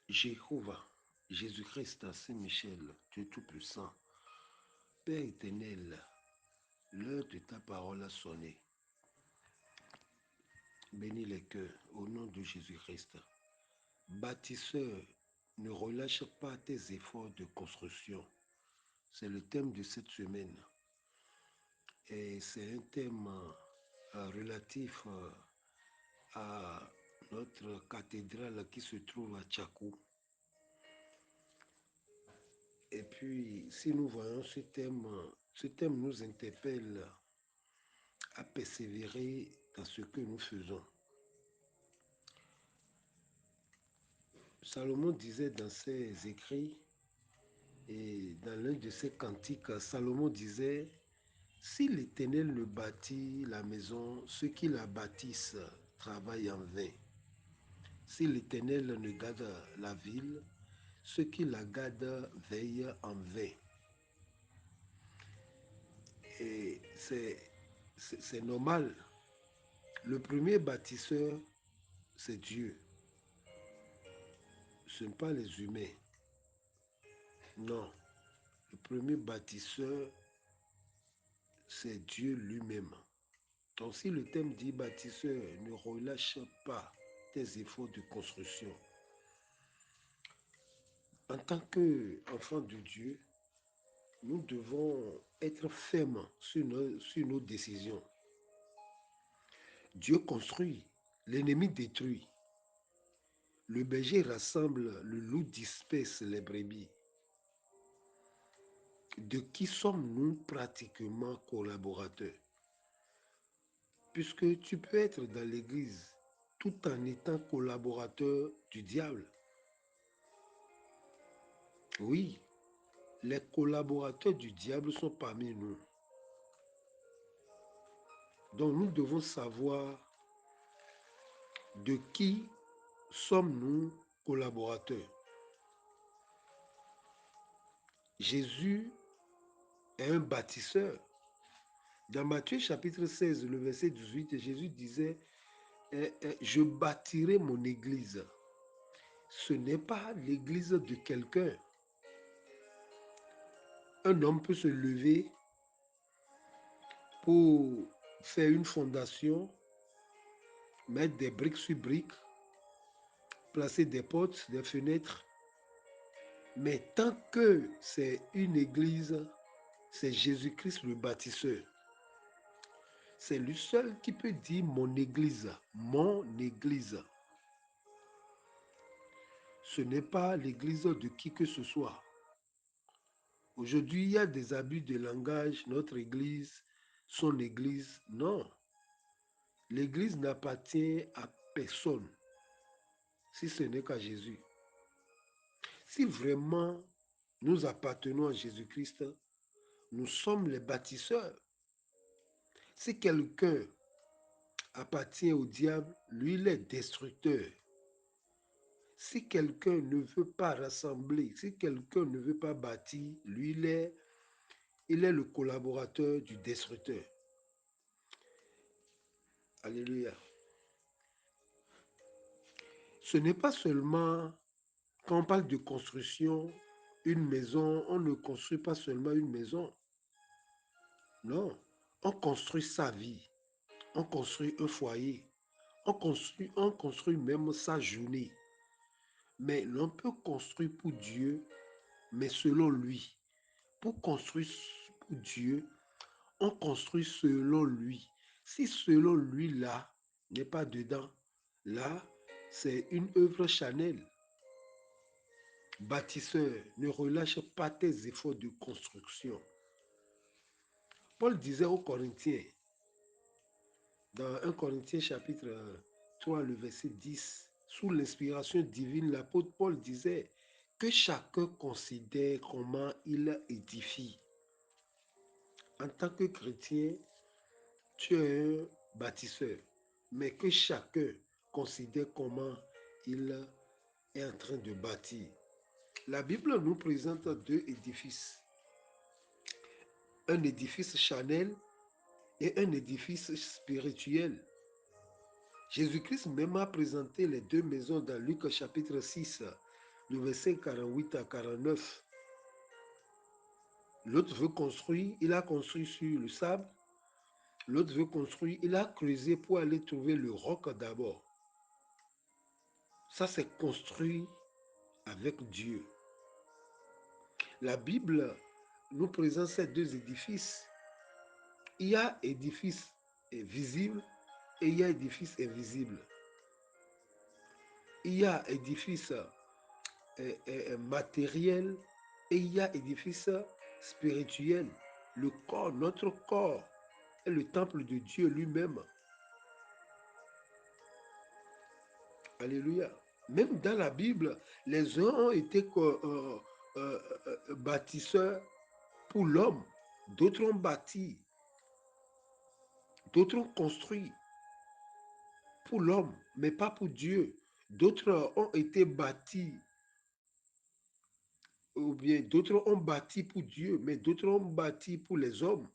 Jéhovah, Jésus-Christ, Saint-Michel, Dieu Tout-Puissant, Père éternel, l'heure de ta parole a sonné. Bénis les cœurs au nom de Jésus-Christ. Bâtisseur, ne relâche pas tes efforts de construction. C'est le thème de cette semaine. Et c'est un thème relatif à notre cathédrale qui se trouve à Tchakou. Et puis, si nous voyons ce thème nous interpelle à persévérer dans ce que nous faisons. Salomon disait dans ses écrits et dans l'un de ses cantiques, Salomon disait, si l'Éternel ne bâtit la maison, ceux qui la bâtissent travaillent en vain. Si l'Éternel ne garde la ville, ceux qui la gardent veillent en vain. Et c'est normal. Le premier bâtisseur, c'est Dieu. Ce n'est pas les humains. Non. Le premier bâtisseur, c'est Dieu lui-même. Donc si le thème dit bâtisseur, ne relâche pas tes efforts de construction. En tant qu'enfant de Dieu, nous devons être fermes sur nos décisions. Dieu construit, l'ennemi détruit. Le berger rassemble, le loup disperse les brebis. De qui sommes-nous pratiquement collaborateurs? Puisque tu peux être dans l'église tout en étant collaborateur du diable. Oui, les collaborateurs du diable sont parmi nous. Donc nous devons savoir de qui sommes-nous collaborateurs. Jésus est un bâtisseur. Dans Matthieu chapitre 16, le verset 18, Jésus disait, je bâtirai mon église. Ce n'est pas l'église de quelqu'un. Un homme peut se lever pour faire une fondation, mettre des briques sur briques, placer des portes, des fenêtres. Mais tant que c'est une église, c'est Jésus-Christ le bâtisseur. C'est lui seul qui peut dire mon église, mon église. Ce n'est pas l'église de qui que ce soit. Aujourd'hui, il y a des abus de langage, notre église, son église. Non. L'église n'appartient à personne, si ce n'est qu'à Jésus. Si vraiment nous appartenons à Jésus-Christ, nous sommes les bâtisseurs. Si quelqu'un appartient au diable, lui, il est destructeur. Si quelqu'un ne veut pas rassembler, si quelqu'un ne veut pas bâtir, lui, il est le collaborateur du destructeur. Alléluia. Ce n'est pas seulement, quand on parle de construction, une maison, on ne construit pas seulement une maison. Non, on construit sa vie, on construit un foyer, on construit même sa journée. Mais l'on peut construire pour Dieu, mais selon lui. Pour construire pour Dieu, on construit selon lui. Si selon lui, là, n'est pas dedans, là, c'est une œuvre charnelle. Bâtisseur, ne relâche pas tes efforts de construction. Paul disait aux Corinthiens, dans 1 Corinthiens chapitre 3, le verset 10, sous l'inspiration divine, l'apôtre Paul disait que chacun considère comment il édifie. En tant que chrétien, tu es un bâtisseur, mais que chacun considère comment il est en train de bâtir. La Bible nous présente deux édifices. Un édifice charnel et un édifice spirituel. Jésus-Christ même a présenté les deux maisons dans Luc chapitre 6. du verset 48 à 49. L'autre veut construire, il a construit sur le sable. L'autre veut construire, il a creusé pour aller trouver le roc d'abord. Ça, c'est construit avec Dieu. La Bible nous présente ces deux édifices. Il y a édifice visible et il y a édifice invisible. Il y a édifice matériel et il y a édifice spirituel. Le corps, notre corps est le temple de Dieu lui-même. Alléluia. Même dans la Bible, les uns ont été bâtisseurs pour l'homme. D'autres ont bâti. D'autres ont construit pour l'homme, mais pas pour Dieu. D'autres ont été bâtis, ou bien d'autres ont bâti pour Dieu, mais d'autres ont bâti pour les hommes.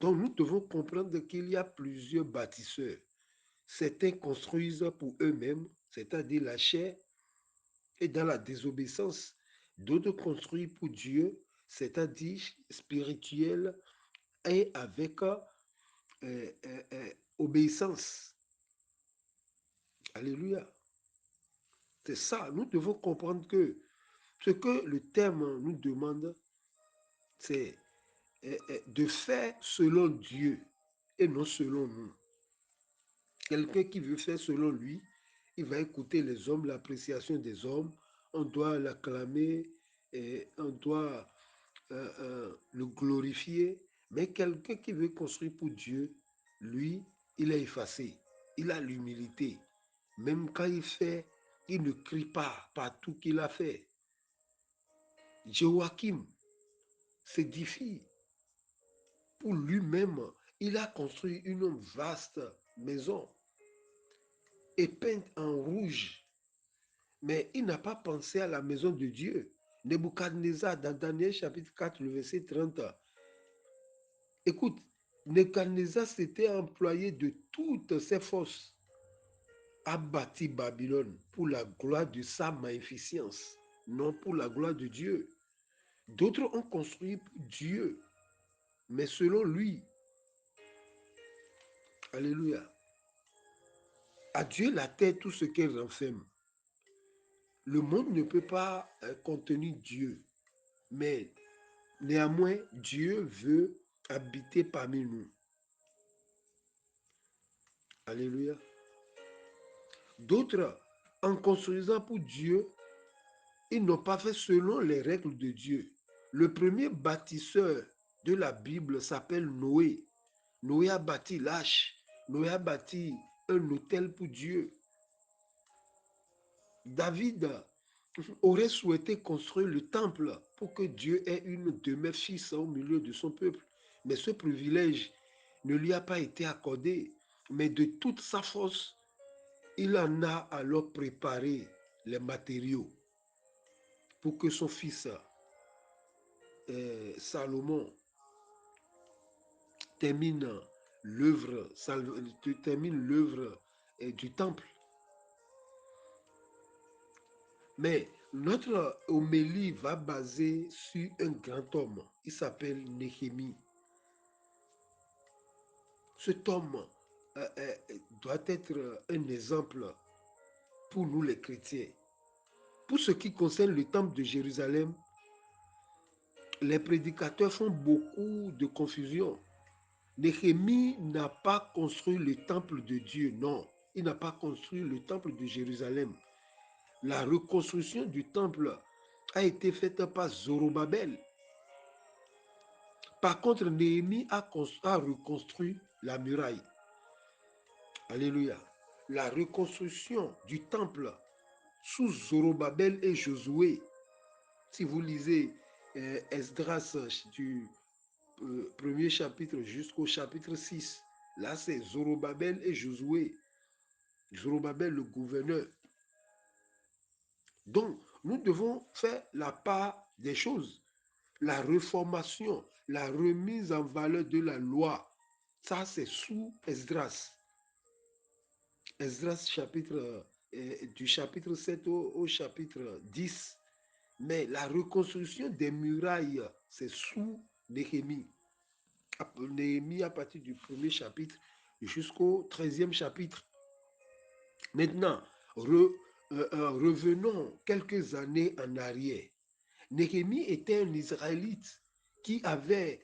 Donc nous devons comprendre qu'il y a plusieurs bâtisseurs. Certains construisent pour eux-mêmes, c'est-à-dire la chair, et dans la désobéissance. D'autres construisent pour Dieu, c'est-à-dire spirituel et avec obéissance. Alléluia. C'est ça, nous devons comprendre que ce que le terme nous demande, c'est de faire selon Dieu et non selon nous. Quelqu'un qui veut faire selon lui, il va écouter les hommes, l'appréciation des hommes, on doit l'acclamer, et on doit le glorifier. Mais quelqu'un qui veut construire pour Dieu, lui, il est effacé, il a l'humilité. Même quand il fait, il ne crie pas par tout qu'il a fait. Joachim s'édifie pour lui-même. Il a construit une vaste maison et peinte en rouge. Mais il n'a pas pensé à la maison de Dieu. Nebuchadnezzar, dans Daniel chapitre 4, le verset 30. Écoute, Nebuchadnezzar s'était employé de toutes ses forces à bâtir Babylone pour la gloire de sa magnificence, non pour la gloire de Dieu. D'autres ont construit pour Dieu, mais selon lui. Alléluia. À Dieu la terre, tout ce qu'elle renferme. Le monde ne peut pas contenir Dieu, mais néanmoins, Dieu veut habiter parmi nous. Alléluia. D'autres, en construisant pour Dieu, ils n'ont pas fait selon les règles de Dieu. Le premier bâtisseur de la Bible s'appelle Noé. Noé a bâti l'arche. Noé a bâti un hôtel pour Dieu. David aurait souhaité construire le temple pour que Dieu ait une demeure fixe au milieu de son peuple. Mais ce privilège ne lui a pas été accordé. Mais de toute sa force, il en a alors préparé les matériaux pour que son fils Salomon termine l'œuvre du temple. Mais notre homélie va baser sur un grand homme. Il s'appelle Néhémie. Cet homme doit être un exemple pour nous les chrétiens. Pour ce qui concerne le temple de Jérusalem, les prédicateurs font beaucoup de confusion. Néhémie n'a pas construit le temple de Dieu, non. Il n'a pas construit le temple de Jérusalem. La reconstruction du temple a été faite par Zorobabel. Par contre, Néhémie a reconstruit la muraille. Alléluia. La reconstruction du temple sous Zorobabel et Josué. Si vous lisez Esdras du premier chapitre jusqu'au chapitre 6, là c'est Zorobabel et Josué. Zorobabel le gouverneur. Donc, nous devons faire la part des choses. La réformation, la remise en valeur de la loi, ça c'est sous Esdras. Esdras chapitre du chapitre 7 au chapitre 10. Mais la reconstruction des murailles, c'est sous Néhémie. Néhémie à partir du premier chapitre jusqu'au 13e chapitre. Maintenant, revenons quelques années en arrière. Néhémie était un Israélite qui avait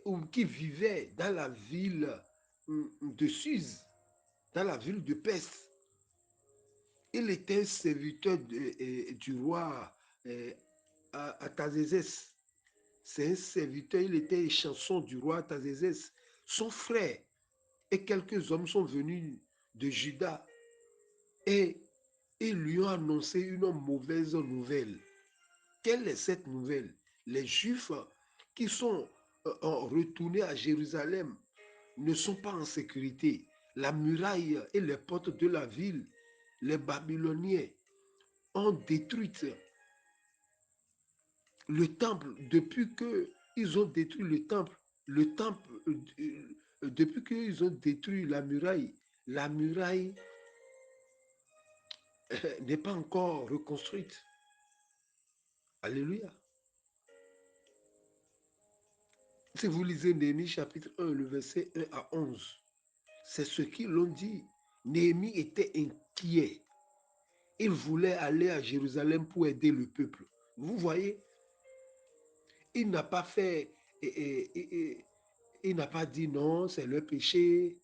ou qui vivait dans la ville de Suse, dans la ville de Pès. Il était serviteur du roi Artaxerxès. C'est un serviteur, il était échanson du roi Artaxerxès. Son frère et quelques hommes sont venus de Juda et ils lui ont annoncé une mauvaise nouvelle. Quelle est cette nouvelle? Les Juifs qui sont retournés à Jérusalem ne sont pas en sécurité. La muraille et les portes de la ville, les Babyloniens ont détruit le temple depuis qu'ils ont détruit le temple depuis qu'ils ont détruit la muraille n'est pas encore reconstruite. Alléluia. Si vous lisez Néhémie chapitre 1, le verset 1 à 11, c'est ce qu'ils l'ont dit. Néhémie était inquiet. Il voulait aller à Jérusalem pour aider le peuple. Vous voyez, il n'a pas fait, il n'a pas dit non, c'est leur péché,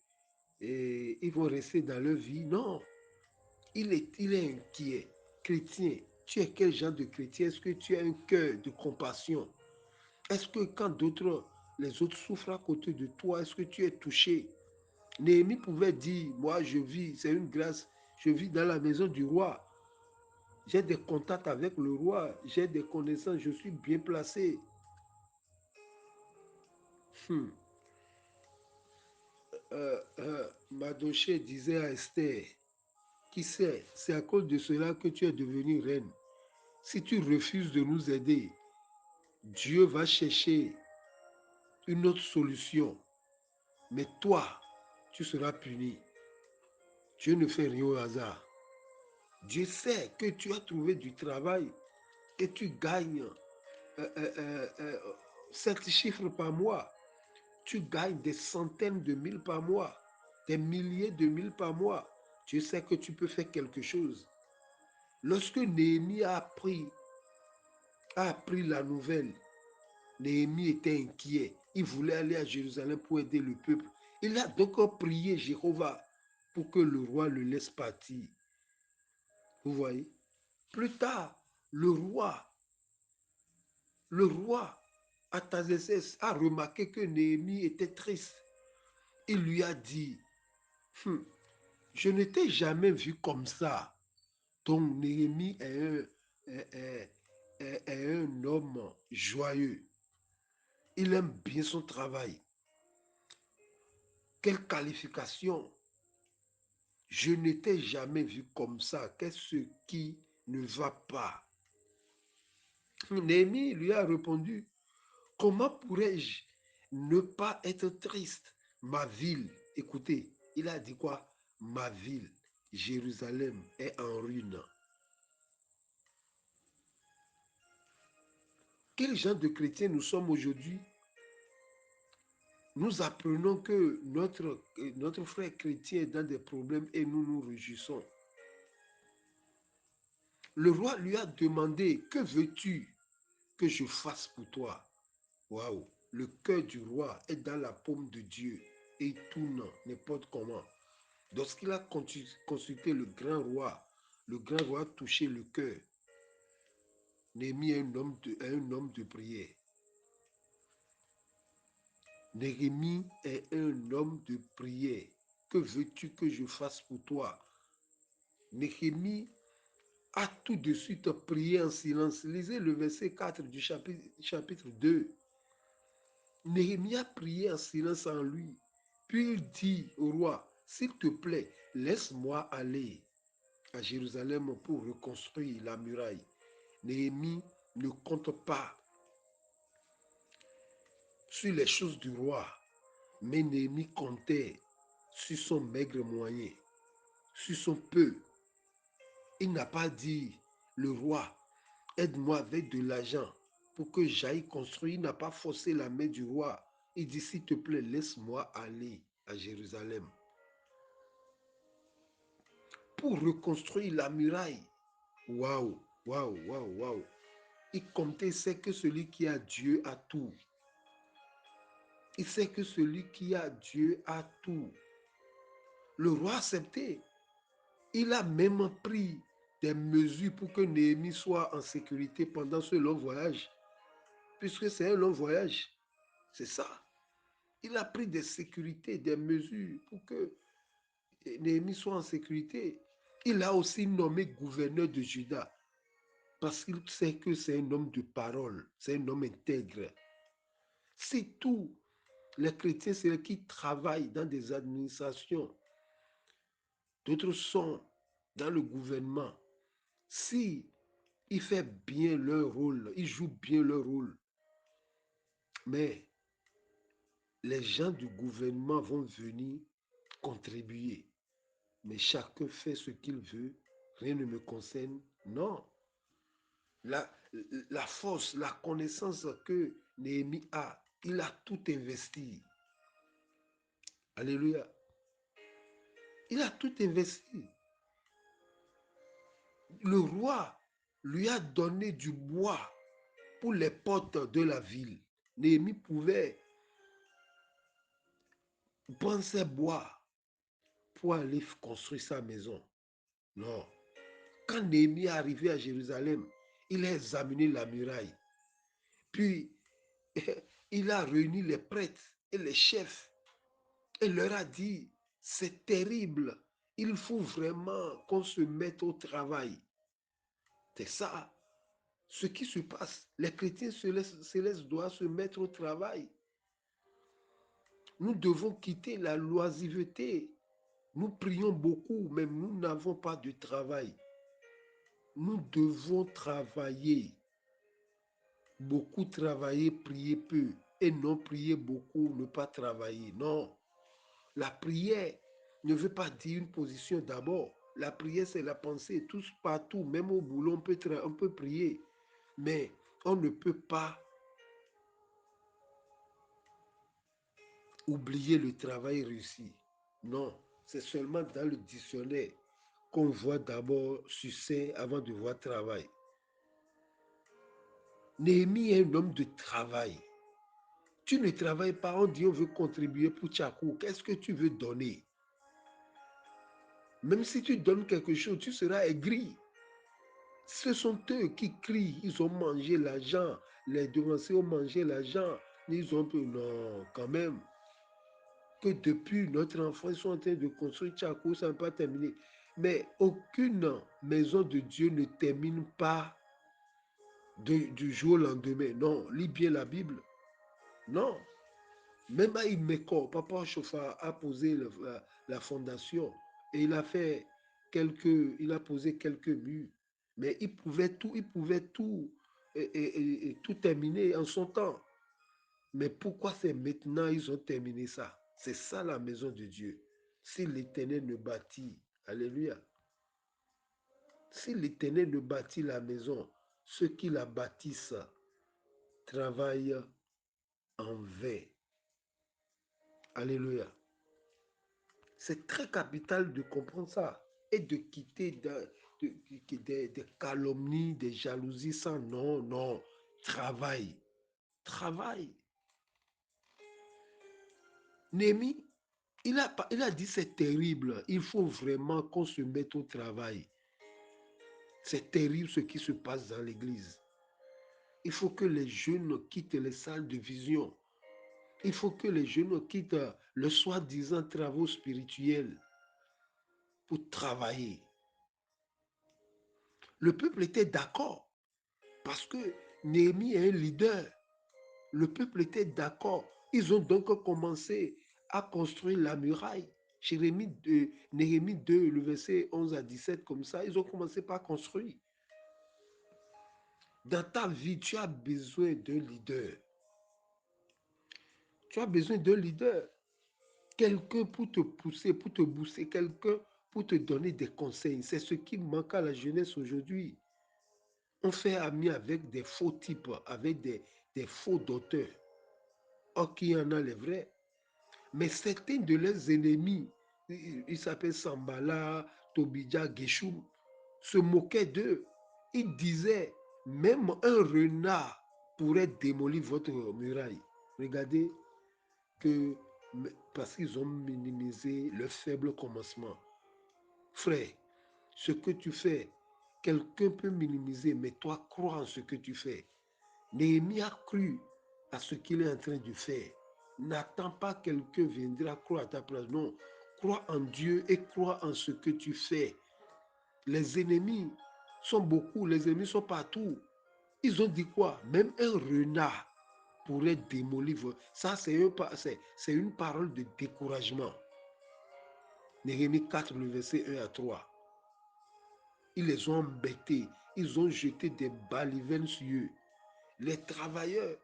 et ils vont rester dans leur vie. Non, il est inquiet. Chrétien, tu es quel genre de chrétien? Est-ce que tu as un cœur de compassion? Est-ce que quand les autres souffrent à côté de toi, est-ce que tu es touché? Néhémie pouvait dire, moi je vis, c'est une grâce, je vis dans la maison du roi. J'ai des contacts avec le roi, j'ai des connaissances, je suis bien placé. Madoché disait à Esther, qui sait, c'est à cause de cela que tu es devenue reine. Si tu refuses de nous aider, Dieu va chercher une autre solution. Mais toi, tu seras puni. Dieu ne fait rien au hasard. Dieu sait que tu as trouvé du travail et tu gagnes 7 chiffres par mois. Tu gagnes des centaines de mille par mois, des milliers de mille par mois. Dieu sait que tu peux faire quelque chose. Lorsque Néhémie a appris la nouvelle, Néhémie était inquiet. Il voulait aller à Jérusalem pour aider le peuple. Il a donc prié Jéhovah pour que le roi le laisse partir. Vous voyez? Plus tard, le roi Artaxerxès a remarqué que Néhémie était triste. Il lui a dit, je ne t'ai jamais vu comme ça. Donc Néhémie est un homme joyeux. Il aime bien son travail. Quelle qualification! Je ne t'ai jamais vu comme ça. Qu'est-ce qui ne va pas? Néhémie lui a répondu, comment pourrais-je ne pas être triste? Ma ville, écoutez, il a dit quoi? Ma ville, Jérusalem, est en ruine. Quel genre de chrétiens nous sommes aujourd'hui? Nous apprenons que notre frère chrétien est dans des problèmes et nous nous réjouissons. Le roi lui a demandé, que veux-tu que je fasse pour toi? Waouh! Le cœur du roi est dans la paume de Dieu et il tourne n'importe comment. Lorsqu'il a consulté le grand roi a touché le cœur. Néhémie est un homme de prière. Néhémie est un homme de prière. Que veux-tu que je fasse pour toi? Néhémie a tout de suite prié en silence. Lisez le verset 4 du chapitre 2. Néhémie a prié en silence en lui. Puis il dit au roi, s'il te plaît, laisse-moi aller à Jérusalem pour reconstruire la muraille. Néhémie ne compte pas sur les choses du roi, mais Néhémie comptait sur son maigre moyen. sur son peu. Il n'a pas dit, le roi, aide-moi avec de l'argent pour que j'aille construire. Il n'a pas forcé la main du roi. Il dit, s'il te plaît, laisse-moi aller à Jérusalem pour reconstruire la muraille. Waouh, waouh, waouh, waouh. Il comptait, sait que celui qui a Dieu a tout. Il sait que celui qui a Dieu a tout. Le roi a accepté. Il a même pris des mesures pour que Néhémie soit en sécurité pendant ce long voyage. Puisque c'est un long voyage. C'est ça. Il a pris des sécurités, des mesures pour que Néhémie soit en sécurité. Il a aussi nommé gouverneur de Juda parce qu'il sait que c'est un homme de parole, c'est un homme intègre. C'est tout. Les chrétiens, c'est eux qui travaillent dans des administrations. D'autres sont dans le gouvernement. Si ils font bien leur rôle, ils jouent bien leur rôle, mais les gens du gouvernement vont venir contribuer. Mais chacun fait ce qu'il veut, rien ne me concerne. Non. La, la force, la connaissance que Néhémie a, il a tout investi. Alléluia. Il a tout investi. Le roi lui a donné du bois pour les portes de la ville. Néhémie pouvait prendre ses bois pour aller construire sa maison. Non. Quand Néhémie est arrivé à Jérusalem, il a examiné la muraille. Puis, il a réuni les prêtres et les chefs et leur a dit, c'est terrible, il faut vraiment qu'on se mette au travail. C'est ça, ce qui se passe. Les chrétiens célestes doivent se mettre au travail. Nous devons quitter la loisiveté. Nous prions beaucoup, mais nous n'avons pas de travail. Nous devons travailler. Beaucoup travailler, prier peu. Et non prier beaucoup, ne pas travailler. Non. La prière ne veut pas dire une position d'abord. La prière, c'est la pensée. Tous partout, même au boulot, on peut prier. Mais on ne peut pas oublier le travail réussi. Non, c'est seulement dans le dictionnaire qu'on voit d'abord succès avant de voir travail. Néhémie est un homme de travail. Tu ne travailles pas, on dit on veut contribuer pour Tchakou. Qu'est-ce que tu veux donner? Même si tu donnes quelque chose, tu seras aigri. Ce sont eux qui crient, ils ont mangé l'argent, les devanciers ont mangé l'argent. Ils ont pu, non, quand même, que depuis notre enfant, ils sont en train de construire Tchakou, ça n'a pas terminé. Mais aucune maison de Dieu ne termine pas du jour au lendemain. Non, lis bien la Bible. Non. Même à Imeko, Papa Chofa a posé la fondation et il a posé quelques murs. Mais il pouvait tout, et tout terminer en son temps. Mais pourquoi c'est maintenant ils ont terminé ça? C'est ça la maison de Dieu. Si l'Éternel ne bâtit, alléluia. Si l'Éternel ne bâtit la maison, ceux qui la bâtissent travaillent en vain. Alléluia. C'est très capital de comprendre ça et de quitter des calomnies, des jalousies sans non, non. Travail. Travail. Némi, il a dit c'est terrible. Il faut vraiment qu'on se mette au travail. C'est terrible ce qui se passe dans l'église. Il faut que les jeunes quittent les salles de vision. Il faut que les jeunes quittent le soi-disant travaux spirituels pour travailler. Le peuple était d'accord parce que Néhémie est un leader. Le peuple était d'accord. Ils ont donc commencé à construire la muraille. Néhémie 2, le verset 11 à 17, comme ça, ils ont commencé par construire. Dans ta vie, tu as besoin d'un leader. Tu as besoin d'un leader. Quelqu'un pour te pousser, pour te booster, quelqu'un pour te donner des conseils. C'est ce qui manque à la jeunesse aujourd'hui. On fait ami avec des faux types, avec des faux docteurs. Or, qui en a les vrais. Mais certains de leurs ennemis, ils s'appellent Sambala, Tobidja, Geshoum, se moquaient d'eux. Ils disaient, même un renard pourrait démolir votre muraille. Regardez que, parce qu'ils ont minimisé le faible commencement. Frère, ce que tu fais, quelqu'un peut minimiser, mais toi, crois en ce que tu fais. Néhémie a cru à ce qu'il est en train de faire. N'attends pas que quelqu'un viendra croire à ta place. Non, crois en Dieu et crois en ce que tu fais. Les ennemis sont beaucoup, les ennemis sont partout. Ils ont dit quoi? Même un renard pourrait démolir. Ça, c'est une parole de découragement. Néhémie 4, le verset 1 à 3. Ils les ont embêtés. Ils ont jeté des balivernes sur eux. Les travailleurs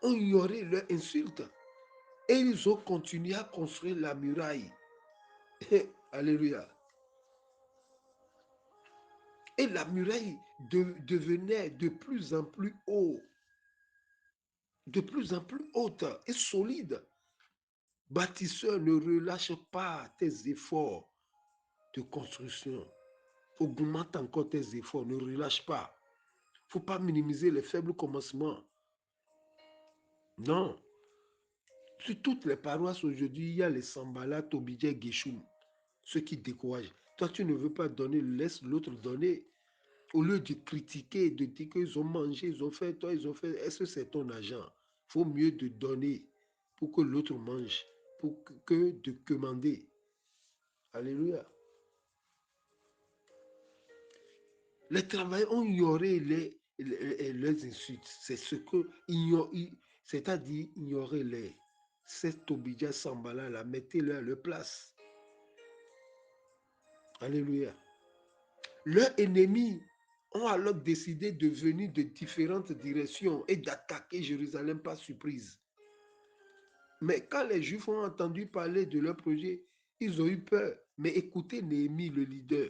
ont ignoré leur insulte. Et ils ont continué à construire la muraille. Alléluia. Et la muraille devenait de plus en plus haut, de plus en plus haute et solide. Bâtisseur, ne relâche pas tes efforts de construction. Augmente encore tes efforts, ne relâche pas. Il ne faut pas minimiser les faibles commencements. Non. Sur toutes les paroisses aujourd'hui, il y a les Sambala, Tobidje, Geshoum. Ceux qui découragent. Toi, tu ne veux pas donner, laisse l'autre donner. Au lieu de critiquer, de dire qu'ils ont mangé, ils ont fait, toi, ils ont fait. Est-ce que c'est ton argent? Il faut mieux de donner pour que l'autre mange, pour que de commander. Alléluia. Les travailleurs ont ignoré les insultes. C'est ce que c'est-à-dire ignorer les. Cet Obidja Sambala, là, mettez-le à leur place. Alléluia. Leurs ennemis ont alors décidé de venir de différentes directions et d'attaquer Jérusalem par surprise. Mais quand les Juifs ont entendu parler de leur projet, ils ont eu peur. Mais écoutez Néhémie, le leader.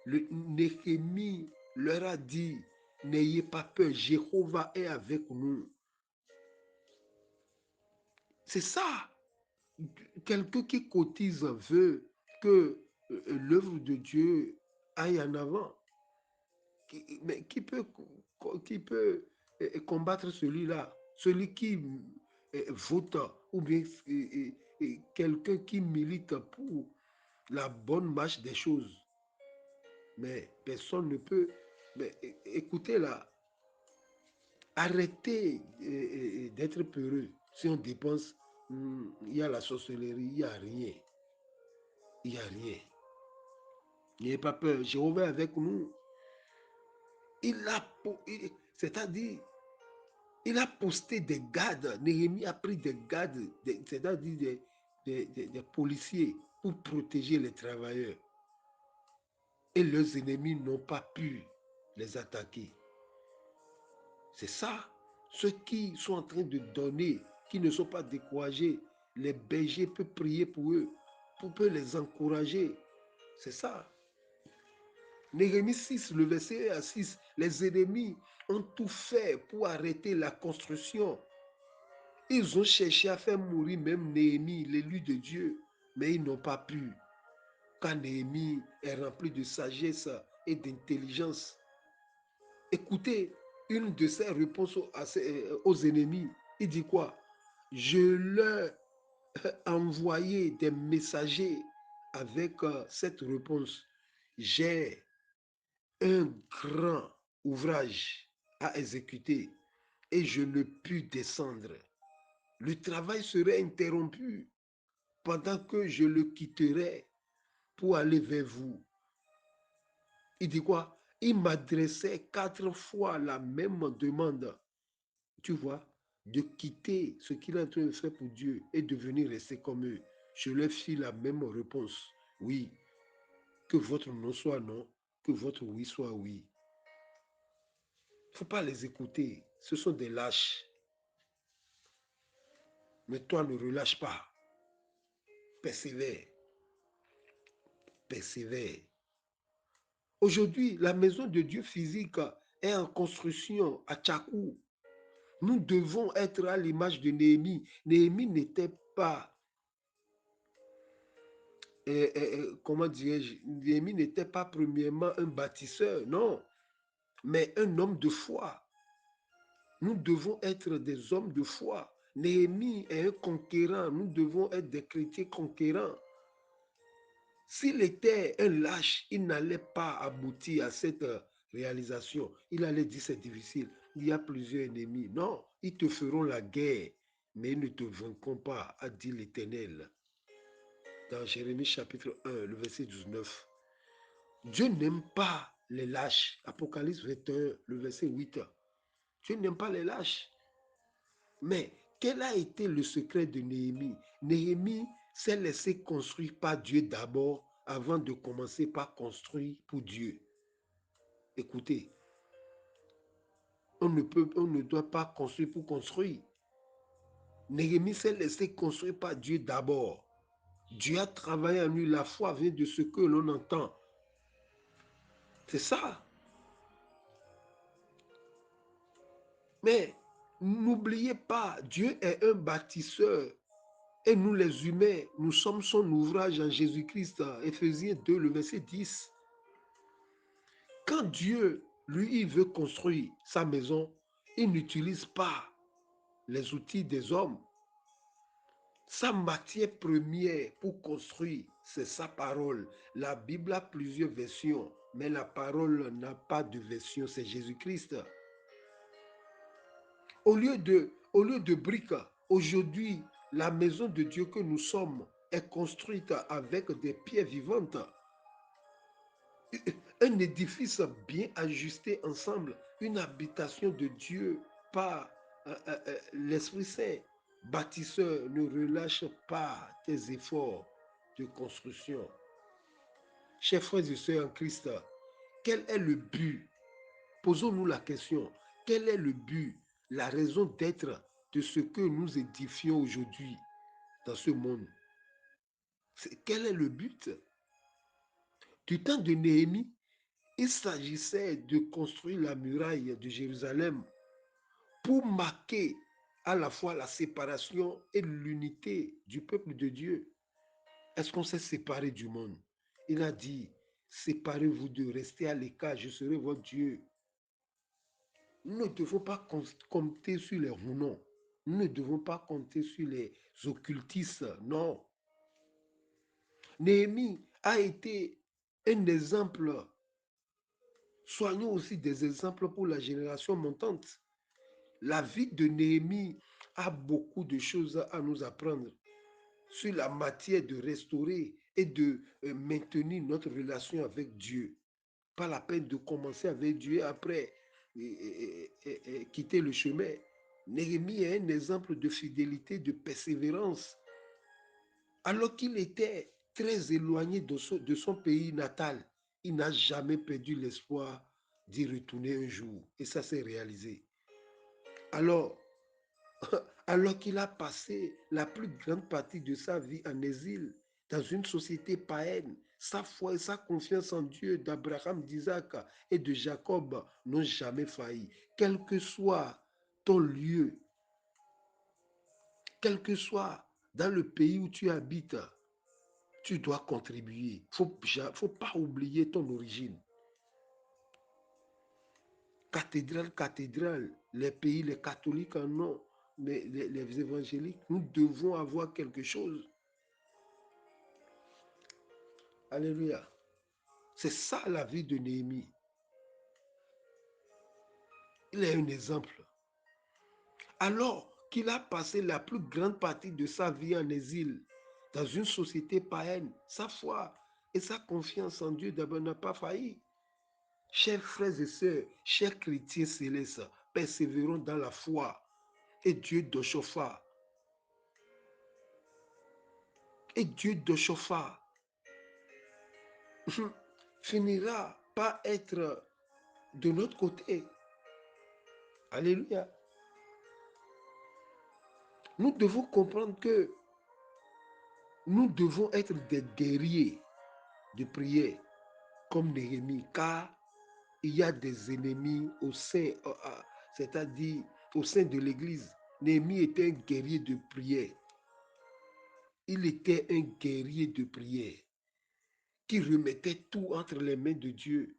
Néhémie leur a dit, n'ayez pas peur, Jéhovah est avec nous. C'est ça. Quelqu'un qui cotise veut que l'œuvre de Dieu aille en avant. Mais qui peut combattre celui-là? Celui qui vote ou bien quelqu'un qui milite pour la bonne marche des choses. Mais personne ne peut. Mais écoutez là, arrêtez d'être peureux. Si on dépense, il y a la sorcellerie, il n'y a rien. Il n'y a rien. N'ayez pas peur, Jéhovah est avec nous. C'est-à-dire, il a posté des gardes. Néhémie a pris des gardes, c'est-à-dire des policiers pour protéger les travailleurs. Et leurs ennemis n'ont pas pu les attaquer. C'est ça. Ceux qui sont en train de donner, qui ne sont pas découragés, les bergers peuvent prier pour eux, pour les encourager. C'est ça. Néhémie 6, le verset 1 à 6, les ennemis ont tout fait pour arrêter la construction. Ils ont cherché à faire mourir même Néhémie, l'élu de Dieu, mais ils n'ont pas pu. Car Néhémie est rempli de sagesse et d'intelligence. Écoutez une de ses réponses aux ennemis. Il dit quoi? Je leur ai envoyé des messagers avec cette réponse. J'ai un grand ouvrage à exécuter et je ne puis descendre. Le travail serait interrompu pendant que je le quitterai pour aller vers vous. Il dit quoi? Il m'adressait 4 fois la même demande, tu vois, de quitter ce qu'il est en train de faire pour Dieu et de venir rester comme eux. Je leur fis la même réponse. Oui, que votre non soit non, que votre oui soit oui. Il ne faut pas les écouter. Ce sont des lâches. Mais toi, ne relâche pas. Persévère. persévère. Aujourd'hui, la maison de Dieu physique est en construction à Tchakou. Nous devons être à l'image de Néhémie. Néhémie n'était pas, comment dirais-je, Néhémie n'était pas premièrement un bâtisseur, non, mais un homme de foi. Nous devons être des hommes de foi. Néhémie est un conquérant. Nous devons être des chrétiens conquérants. S'il était un lâche, il n'allait pas aboutir à cette réalisation. Il allait dire c'est difficile. Il y a plusieurs ennemis. Non, ils te feront la guerre, mais ils ne te vaincront pas, a dit l'Éternel. Dans Jérémie chapitre 1, le verset 19. Dieu n'aime pas les lâches. Apocalypse 21, le verset 8. Dieu n'aime pas les lâches. Mais quel a été le secret de Néhémie? Néhémie s'est laissé construire par Dieu d'abord avant de commencer par construire pour Dieu. Écoutez, on ne doit pas construire pour construire. Néhémie s'est laissé construire par Dieu d'abord. Dieu a travaillé en lui. La foi vient de ce que l'on entend. C'est ça. Mais n'oubliez pas, Dieu est un bâtisseur. Et nous les humains, nous sommes son ouvrage en Jésus-Christ. Éphésiens 2, le verset 10. Quand Dieu, lui, il veut construire sa maison, il n'utilise pas les outils des hommes. Sa matière première pour construire, c'est sa parole. La Bible a plusieurs versions, mais la parole n'a pas de version, c'est Jésus-Christ. Au lieu de briques, aujourd'hui, la maison de Dieu que nous sommes est construite avec des pierres vivantes. Un édifice bien ajusté ensemble, une habitation de Dieu par l'Esprit Saint. Bâtisseur, ne relâche pas tes efforts de construction. Chers frères et sœurs en Christ, quel est le but? Posons-nous la question. Quel est le but, la raison d'être de ce que nous édifions aujourd'hui dans ce monde? Quel est le but? Du temps de Néhémie, il s'agissait de construire la muraille de Jérusalem pour marquer à la fois la séparation et l'unité du peuple de Dieu. Est-ce qu'on s'est séparé du monde? Il a dit, séparez-vous de rester à l'écart, je serai votre Dieu. Nous ne devons pas compter sur les Rounons. Nous ne devons pas compter sur les occultistes, non. Néhémie a été un exemple. Soignons aussi des exemples pour la génération montante. La vie de Néhémie a beaucoup de choses à nous apprendre sur la matière de restaurer et de maintenir notre relation avec Dieu. Pas la peine de commencer avec Dieu après quitter le chemin. Néhémie est un exemple de fidélité, de persévérance. Alors qu'il était très éloigné de son pays natal, il n'a jamais perdu l'espoir d'y retourner un jour. Et ça s'est réalisé. Alors, alors qu'il a passé la plus grande partie de sa vie en exil, dans une société païenne, sa foi et sa confiance en Dieu d'Abraham, d'Isaac et de Jacob n'ont jamais failli. Quel que soit ton lieu, quel que soit dans le pays où tu habites, tu dois contribuer. Il ne faut pas oublier ton origine. Cathédrale, cathédrale, les pays, les catholiques en ont, mais les évangéliques, nous devons avoir quelque chose. Alléluia. C'est ça la vie de Néhémie. Il est un exemple. Alors qu'il a passé la plus grande partie de sa vie en exil, dans une société païenne, sa foi et sa confiance en Dieu d'abord n'a pas failli. Chers frères et sœurs, chers chrétiens célestes, persévérons dans la foi. Et Dieu de Chauffard, et Dieu de Chauffard finira par être de notre côté. Alléluia. Nous devons comprendre que nous devons être des guerriers de prière comme Néhémie, car il y a des ennemis au sein, c'est-à-dire au sein de l'Église. Néhémie était un guerrier de prière. Il était un guerrier de prière qui remettait tout entre les mains de Dieu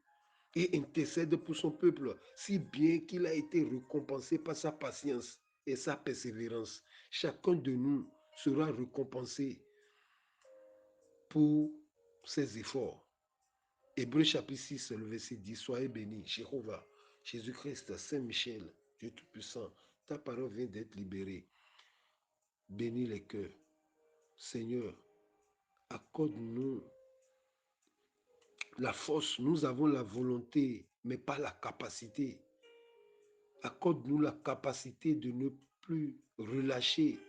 et intercède pour son peuple, si bien qu'il a été récompensé par sa patience et sa persévérance. Chacun de nous sera récompensé pour ses efforts. Hébreu chapitre 6, le verset 10, soyez bénis, Jéhovah, Jésus-Christ, Saint-Michel, Dieu Tout-Puissant, ta parole vient d'être libérée. Bénis les cœurs. Seigneur, accorde-nous la force. Nous avons la volonté, mais pas la capacité. Accorde-nous la capacité de ne plus relâcher,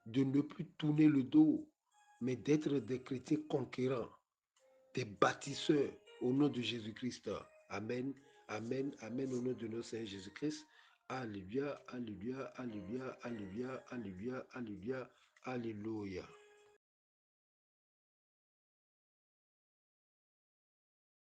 de ne plus tourner le dos, mais d'être des chrétiens conquérants, des bâtisseurs au nom de Jésus-Christ. Amen, amen, amen, au nom de notre Seigneur Jésus-Christ. Alléluia, alléluia, alléluia, alléluia, alléluia, alléluia, alléluia.